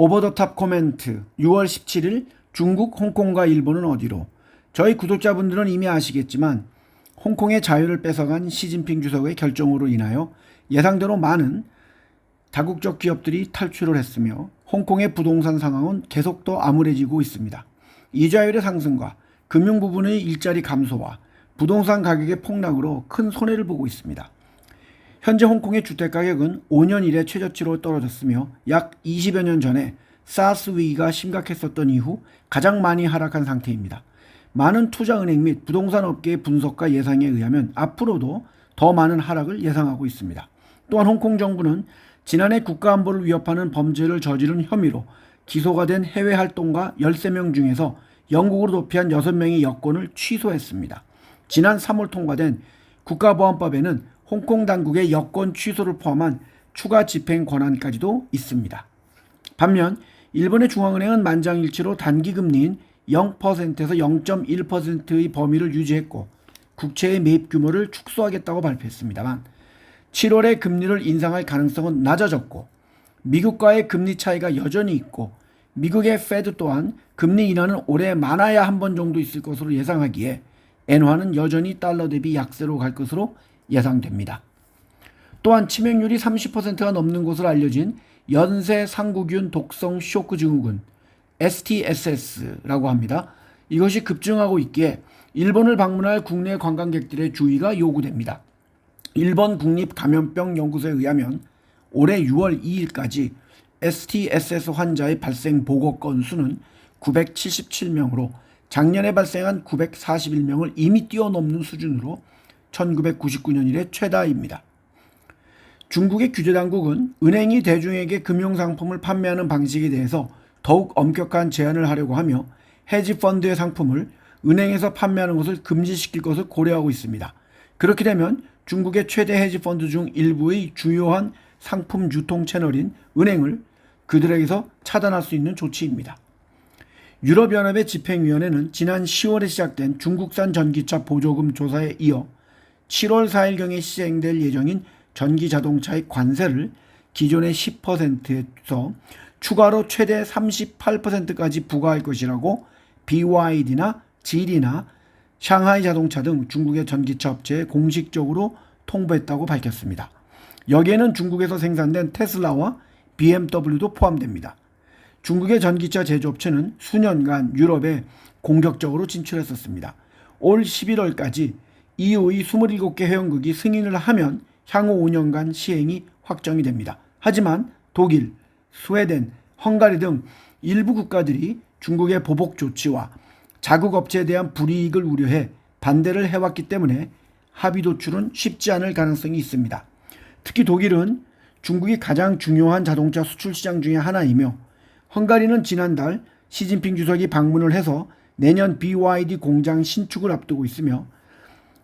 오버더탑 코멘트 6월 17일 중국, 홍콩과 일본은 어디로? 저희 구독자분들은 이미 아시겠지만 홍콩의 자유를 뺏어간 시진핑 주석의 결정으로 인하여 예상대로 많은 다국적 기업들이 탈출을 했으며 홍콩의 부동산 상황은 계속 더 암울해지고 있습니다. 이자율의 상승과 금융 부분의 일자리 감소와 부동산 가격의 폭락으로 큰 손해를 보고 있습니다. 현재 홍콩의 주택가격은 5년 이래 최저치로 떨어졌으며 약 20여 년 전에 사스 위기가 심각했었던 이후 가장 많이 하락한 상태입니다. 많은 투자은행 및 부동산 업계의 분석과 예상에 의하면 앞으로도 더 많은 하락을 예상하고 있습니다. 또한 홍콩 정부는 지난해 국가안보를 위협하는 범죄를 저지른 혐의로 기소가 된 해외 활동가 13명 중에서 영국으로 도피한 6명의 여권을 취소했습니다. 지난 3월 통과된 국가보안법에는 홍콩 당국의 여권 취소를 포함한 추가 집행 권한까지도 있습니다. 반면 일본의 중앙은행은 만장일치로 단기금리인 0%에서 0.1%의 범위를 유지했고 국채의 매입 규모를 축소하겠다고 발표했습니다만 7월에 금리를 인상할 가능성은 낮아졌고 미국과의 금리 차이가 여전히 있고 미국의 페드 또한 금리 인하는 올해 많아야 한 번 정도 있을 것으로 예상하기에 엔화는 여전히 달러 대비 약세로 갈 것으로 예상됩니다. 또한 치명률이 30%가 넘는 것으로 알려진 연쇄 상구균 독성 쇼크 증후군 STSS라고 합니다. 이것이 급증하고 있기에 일본을 방문할 국내 관광객들의 주의가 요구됩니다. 일본 국립감염병 연구소에 의하면 올해 6월 2일까지 STSS 환자의 발생 보고 건수는 977명으로 작년에 발생한 941명을 이미 뛰어넘는 수준으로 1999년 이래 최다입니다. 중국의 규제당국은 은행이 대중에게 금융상품을 판매하는 방식에 대해서 더욱 엄격한 제한을 하려고 하며 헤지펀드의 상품을 은행에서 판매하는 것을 금지시킬 것을 고려하고 있습니다. 그렇게 되면 중국의 최대 헤지펀드 중 일부의 주요한 상품 유통 채널인 은행을 그들에게서 차단할 수 있는 조치입니다. 유럽연합의 집행위원회는 지난 10월에 시작된 중국산 전기차 보조금 조사에 이어 7월 4일경에 시행될 예정인 전기자동차의 관세를 기존의 10%에서 추가로 최대 38%까지 부과할 것이라고 BYD나 GD나 상하이 자동차 등 중국의 전기차 업체에 공식적으로 통보했다고 밝혔습니다. 여기에는 중국에서 생산된 테슬라와 BMW도 포함됩니다. 중국의 전기차 제조업체는 수년간 유럽에 공격적으로 진출했었습니다. 올 11월까지 EU의 27개 회원국이 승인을 하면 향후 5년간 시행이 확정이 됩니다. 하지만 독일, 스웨덴, 헝가리 등 일부 국가들이 중국의 보복 조치와 자국 업체에 대한 불이익을 우려해 반대를 해왔기 때문에 합의 도출은 쉽지 않을 가능성이 있습니다. 특히 독일은 중국이 가장 중요한 자동차 수출 시장 중의 하나이며 헝가리는 지난달 시진핑 주석이 방문을 해서 내년 BYD 공장 신축을 앞두고 있으며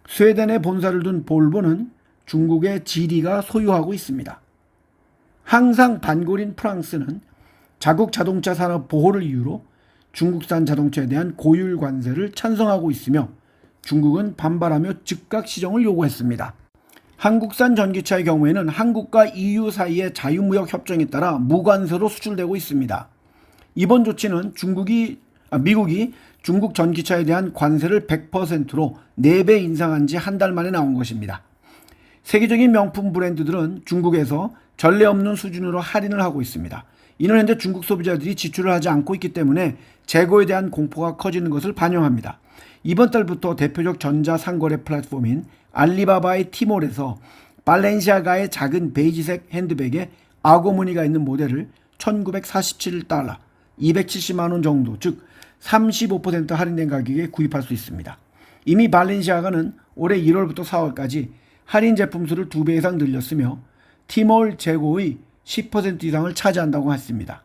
스웨덴에 본사를 둔 볼보는 중국의 GD가 소유하고 있습니다. 항상 반골인 프랑스는 자국 자동차 산업 보호를 이유로 중국산 자동차에 대한 고율 관세를 찬성하고 있으며 중국은 반발하며 즉각 시정을 요구했습니다. 한국산 전기차의 경우에는 한국과 EU 사이의 자유무역 협정에 따라 무관세로 수출되고 있습니다. 이번 조치는 미국이 중국 전기차에 대한 관세를 100%로 4배 인상한 지 한 달 만에 나온 것입니다. 세계적인 명품 브랜드들은 중국에서 전례 없는 수준으로 할인을 하고 있습니다. 이는 현재 중국 소비자들이 지출을 하지 않고 있기 때문에 재고에 대한 공포가 커지는 것을 반영합니다. 이번 달부터 대표적 전자상거래 플랫폼인 알리바바의 티몰에서 발렌시아가의 작은 베이지색 핸드백에 악어 무늬가 있는 모델을 1947달러, 270만 원 정도, 즉 35% 할인된 가격에 구입할 수 있습니다. 이미 발렌시아가는 올해 1월부터 4월까지 할인 제품 수를 2배 이상 늘렸으며 티몰 재고의 10% 이상을 차지한다고 했습니다.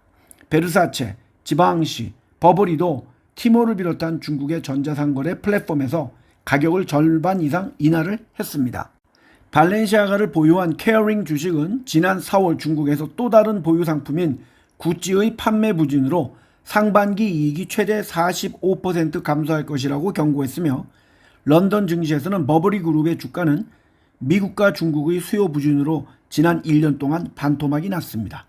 베르사체, 지방시, 버버리도 티몰을 비롯한 중국의 전자상거래 플랫폼에서 가격을 절반 이상 인하를 했습니다. 발렌시아가를 보유한 케어링 주식은 지난 4월 중국에서 또 다른 보유 상품인 구찌의 판매 부진으로 상반기 이익이 최대 45% 감소할 것이라고 경고했으며 런던 증시에서는 버버리 그룹의 주가는 미국과 중국의 수요 부진으로 지난 1년 동안 반토막이 났습니다.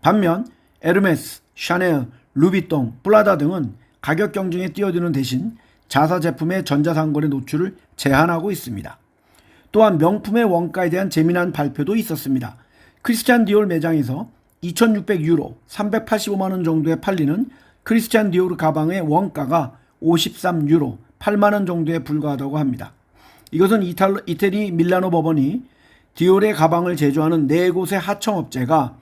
반면 에르메스, 샤넬, 루비통, 플라다 등은 가격 경쟁에 뛰어드는 대신 자사 제품의 전자상거래 노출을 제한하고 있습니다. 또한 명품의 원가에 대한 재미난 발표도 있었습니다. 크리스찬 디올 매장에서 2,600유로, 385만 원 정도에 팔리는 크리스찬 디올 가방의 원가가 53유로, 8만 원 정도에 불과하다고 합니다. 이것은 이태리 밀라노 법원이 디올의 가방을 제조하는 4곳의 하청업체가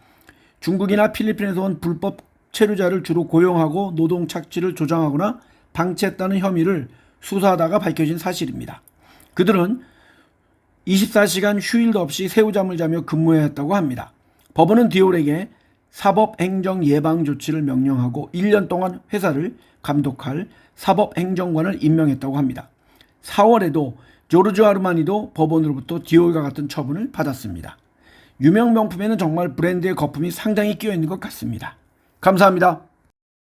중국이나 필리핀에서 온 불법 체류자를 주로 고용하고 노동 착취를 조장하거나 방치했다는 혐의를 수사하다가 밝혀진 사실입니다. 그들은 24시간 휴일도 없이 새우잠을 자며 근무해야 했다고 합니다. 법원은 디올에게 사법행정예방조치를 명령하고 1년 동안 회사를 감독할 사법행정관을 임명했다고 합니다. 4월에도 조르조 아르마니도 법원으로부터 디올과 같은 처분을 받았습니다. 유명 명품에는 정말 브랜드의 거품이 상당히 끼어있는 것 같습니다. 감사합니다.